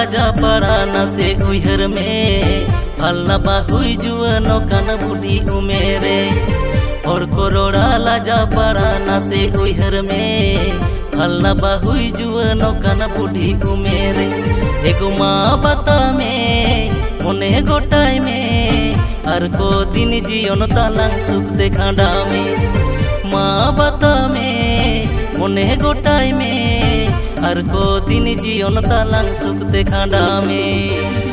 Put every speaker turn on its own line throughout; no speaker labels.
लाजा पड़ा न से उहर में फलना बाहुई जुअनो कान बुढ़ी उमेरे और कोरोड़ा लाजा पड़ा न से उहर में फलना बाहुई जुअनो कान बुढ़ी उमेरे एगो माँ बता में मोने गोटाई में और को दिन जीवन तालांग सुख दे खांडा में माँ बता में मोने गोटाई में और को दिन जीवन तालांग सुख दे खांडा में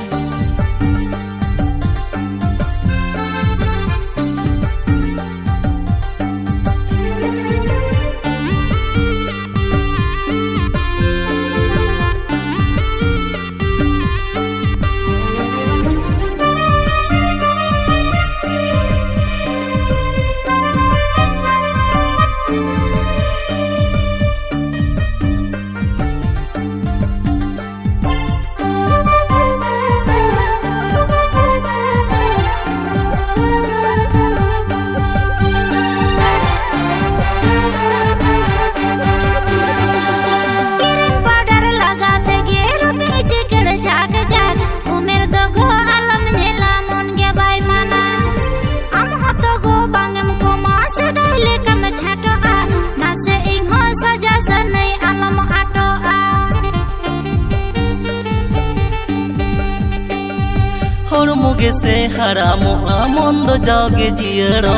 मुगे से हरामो आमंद जागे जियरो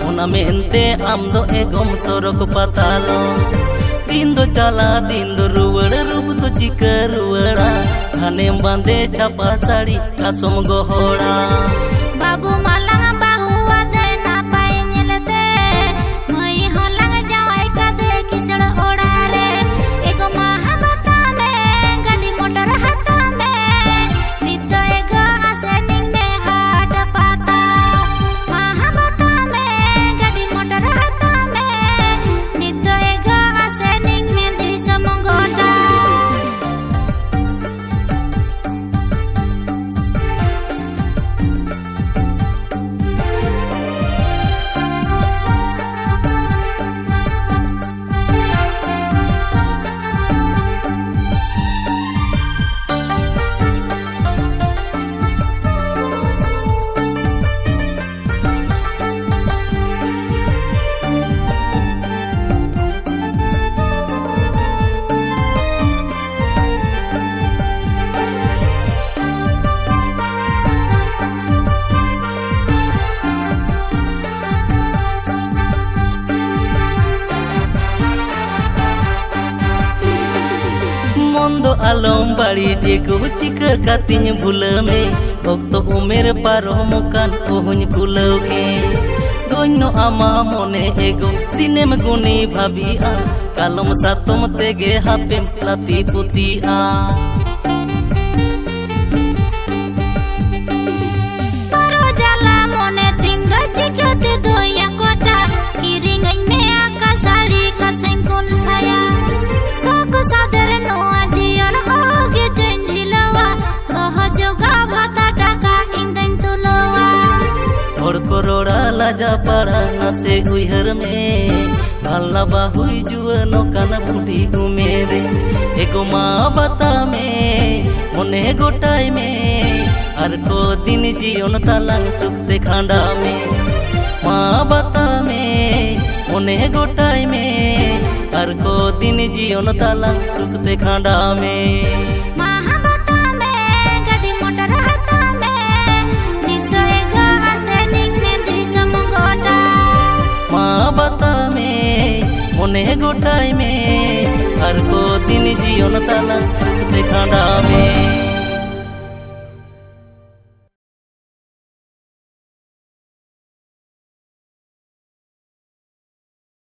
उना मेहनते आम दो एगम सोरक पतालो दिन दो चला दिन दो रुवड़ रूप तो चिका रुवड़ा खाने बांधे छापा साड़ी कासम गोहड़ा
बाबू मालांग बाहु आदे ना पाए नेलते मई होलांग जावाई का दे किसड़ ओड़ा रे एगो महाबता में गाड़ी मोटर हाथा में नितो एगो आसेनिंग में हाट पाता महाबता में गाड़ी मोटर हाथा में नितो एगो आसेनिंग में दिसम गोटा
आलम बाड़ी जे को चिका कातिन भूल में तो उमेर पारम कान ओहुन कुलगे दोनो आमा मोने एगो दिनेम गुनी भाबिया कालम सातम तेगे हापेम लाती पुतिया
पारो जाला मोने तिंग चिकते दोया कोटा किरिंगन में आका साड़ी का सिंकुल साया सोको सादर नो
कोरोड़ा लाजा पड़ा न से उहर में भलना बाहुई जुअनो कान बुढ़ी उमेरे एगो माँ बता में मोने गोटाई में और को दिन जीवन तालांग सुख दे खांडा में माँ बता में मोने गोटाई में और को दिन जीवन तालांग सुख दे खांडा में बता में मोने गोटाई में और को दिन जीवन ताला सुख दे खांडा में।